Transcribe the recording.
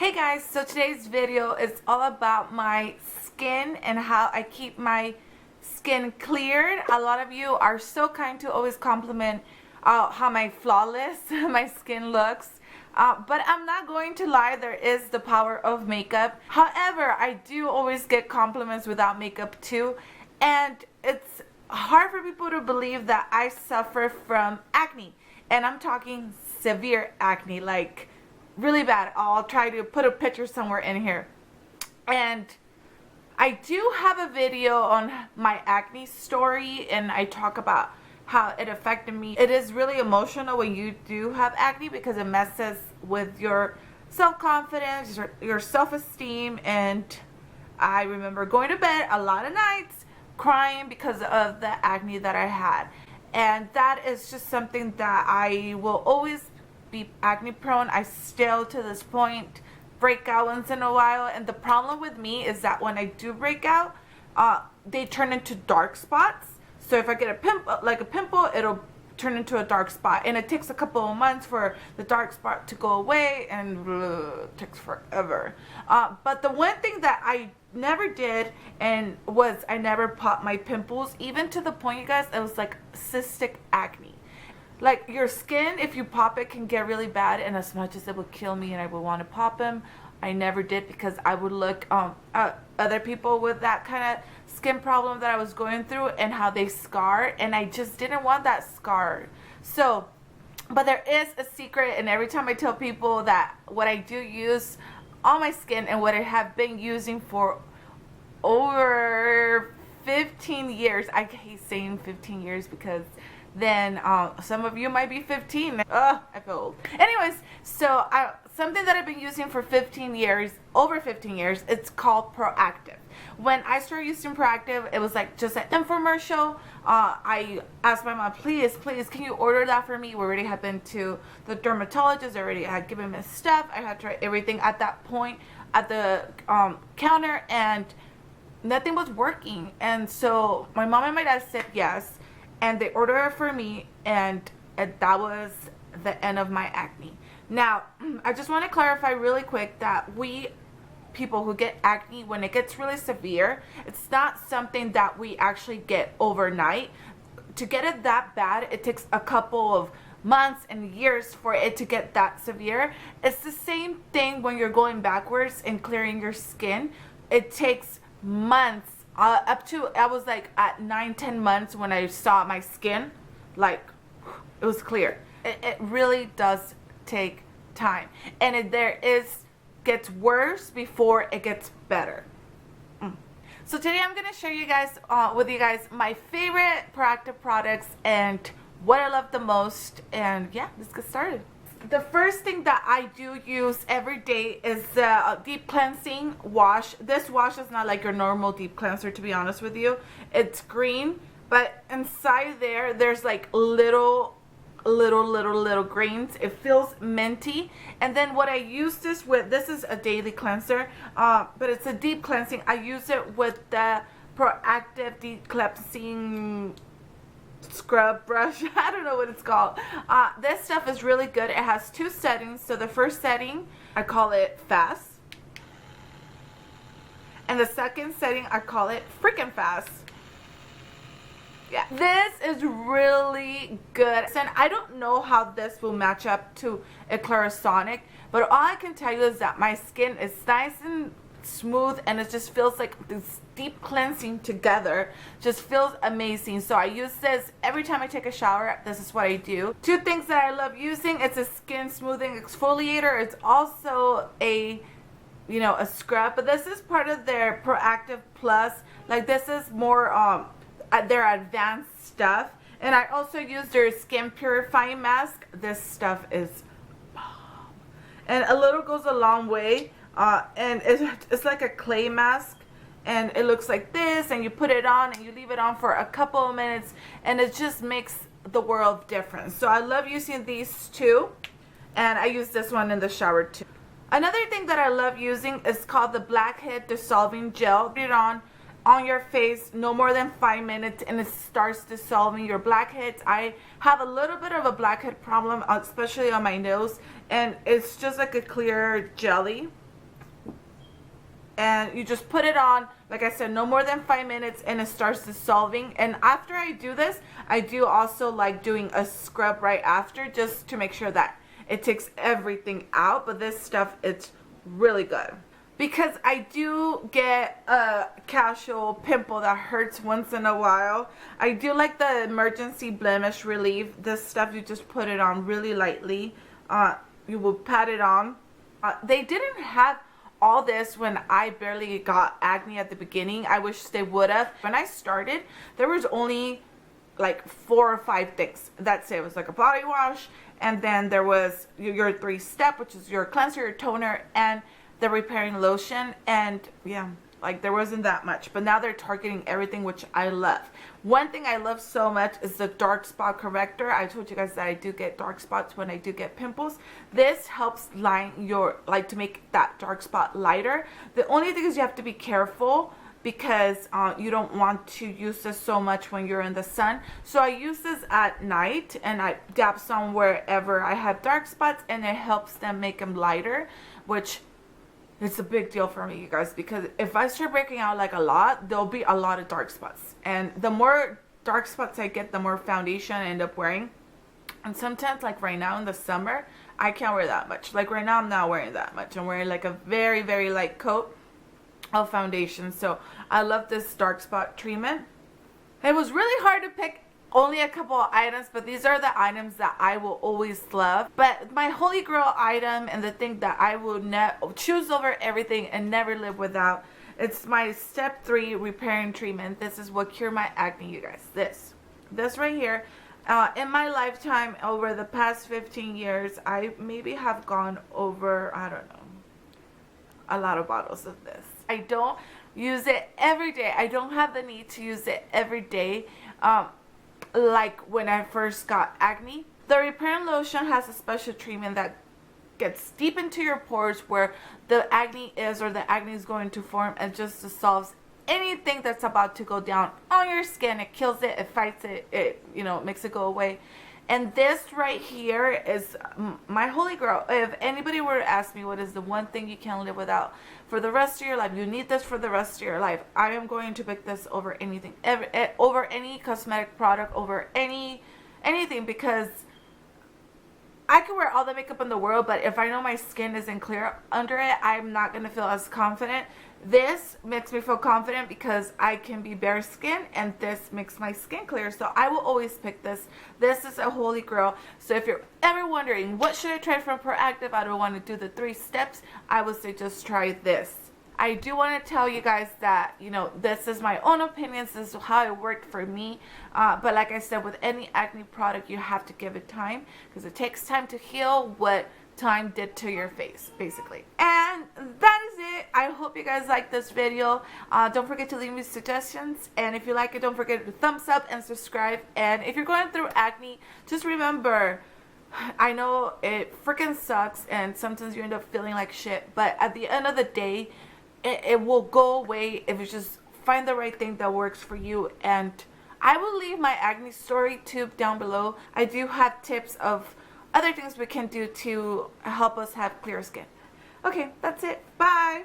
Hey guys, so today's video is all about my skin and how I keep my skin cleared. A lot of you are so kind to always compliment how my flawless my skin looks. But I'm not going to lie, there is the power of makeup. However, I do always get compliments without makeup too. And it's hard for people to believe that I suffer from acne. And I'm talking severe acne, like really bad. I'll try to put a picture somewhere in here. And I do have a video on my acne story, and I talk about how it affected me. It is really emotional when you do have acne because it messes with your self-confidence, your self-esteem, and I remember going to bed a lot of nights crying because of the acne that I had. And that is just something that I will always be acne prone. I still to this point break out once in a while, and the problem with me is that when I do break out, they turn into dark spots. So if I get a pimple, it'll turn into a dark spot, and it takes a couple of months for the dark spot to go away, and it takes forever. But the one thing that I never did and was I never popped my pimples, even to the point, you guys, it was like cystic acne. Like your skin, if you pop it, can get really bad, and as much as it would kill me and I would want to pop them, I never did because I would look at other people with that kind of skin problem that I was going through and how they scar, and I just didn't want that scar. So, but there is a secret, and every time I tell people that what I do use on my skin and what I have been using for over 15 years, I hate saying 15 years because then some of you might be 15. I feel old. Anyways, so something that I've been using for 15 years, over 15 years, it's called Proactive. When I started using Proactive, it was like just an infomercial. I asked my mom, please, can you order that for me? We already had been to the dermatologist, already had given me stuff. I had tried everything at that point at the counter, and nothing was working. And so my mom and my dad said yes, and they ordered it for me, and that was the end of my acne. Now, I just want to clarify really quick that we people who get acne, when it gets really severe, it's not something that we actually get overnight. To get it that bad, it takes a couple of months and years for it to get that severe. It's the same thing when you're going backwards and clearing your skin. It takes months. Up to, I was like at 9-10 months when I saw my skin, like it was clear. It really does take time, and gets worse before it gets better. So today I'm gonna share with you guys my favorite Proactive products and what I love the most, and yeah, let's get started. The first thing that I do use every day is the deep cleansing wash. This wash is not like your normal deep cleanser, to be honest with you. It's green, but inside there's like little grains. It feels minty. And then what I use this with, this is a daily cleanser, but it's a deep cleansing. I use it with the Proactive Deep Cleansing scrub brush. I don't know what it's called. This stuff is really good. It has two settings. So the first setting, I call it fast, and the second setting, I call it freaking fast. Yeah, this is really good. And I don't know how this will match up to a Clarisonic, but all I can tell you is that my skin is nice and smooth, and it just feels like this deep cleansing together just feels amazing. So I use this every time I take a shower. This is what I do. Two things that I love using: it's a skin smoothing exfoliator. It's also a scrub, but this is part of their Proactive Plus. Like, this is more their advanced stuff. And I also use their skin purifying mask. This stuff is bomb, and a little goes a long way. And it's like a clay mask, and it looks like this, and you put it on and you leave it on for a couple of minutes, and it just makes the world of difference. So I love using these two, and I use this one in the shower too. Another thing that I love using is called the Blackhead Dissolving Gel. Put it on your face no more than 5 minutes, and it starts dissolving your blackheads. I have a little bit of a blackhead problem, especially on my nose, and it's just like a clear jelly. and you just put it on, like I said, no more than 5 minutes, and it starts dissolving. And after I do this, I do also like doing a scrub right after, just to make sure that it takes everything out. But this stuff, it's really good, because I do get a casual pimple that hurts once in a while. I do like the emergency blemish relief. This stuff, you just put it on really lightly. You will pat it on. They didn't have all this when I barely got acne at the beginning. I wish they would have. When I started, there was only like 4 or 5 things. That's it. It was like a body wash, and then there was your 3-step, which is your cleanser, your toner, and the repairing lotion. And yeah, like there wasn't that much. But now they're targeting everything, which I love. One thing I love so much is the dark spot corrector. I told you guys that I do get dark spots when I do get pimples. This helps line your, like, to make that dark spot lighter. The only thing is you have to be careful, because you don't want to use this so much when you're in the sun. So I use this at night, and I dab some wherever I have dark spots, and it helps them make them lighter, which it's a big deal for me, you guys, because if I start breaking out like a lot, there'll be a lot of dark spots. And the more dark spots I get, the more foundation I end up wearing. And sometimes, like right now in the summer, I can't wear that much. Like right now, I'm not wearing that much. I'm wearing like a very, very light coat of foundation. So I love this dark spot treatment. It was really hard to pick only a couple of items, but these are the items that I will always love. But my holy grail item, and the thing that I will choose over everything and never live without, it's my step 3 repairing treatment. This is what cured my acne, you guys. This right here. In my lifetime, over the past 15 years, I maybe have gone over, I don't know, a lot of bottles of this. I don't use it every day. I don't have the need to use it every day. Like when I first got acne. The repair lotion has a special treatment that gets deep into your pores where the acne is, or the acne is going to form, and just dissolves anything that's about to go down on your skin. It kills it, it fights it, it makes it go away. And this right here is my holy grail. If anybody were to ask me what is the one thing you can't live without for the rest of your life, you need this for the rest of your life, I am going to pick this over anything, over any cosmetic product, over anything, because I can wear all the makeup in the world, but if I know my skin isn't clear under it, I'm not going to feel as confident. This makes me feel confident because I can be bare skin, and this makes my skin clear. So I will always pick this. This is a holy grail. So if you're ever wondering, what should I try from Proactive? I don't want to do the 3 steps. I would say just try this. I do want to tell you guys that, this is my own opinions. This is how it worked for me. But like I said, with any acne product, you have to give it time, because it takes time to heal what time did to your face, basically. And that is it. I hope you guys like this video. Don't forget to leave me suggestions, and if you like it, don't forget to thumbs up and subscribe. And if you're going through acne, just remember, I know it freaking sucks, and sometimes you end up feeling like shit, but at the end of the day, it will go away if you just find the right thing that works for you. And I will leave my acne story tube down below. I do have tips of other things we can do to help us have clear skin. Okay, that's it. Bye.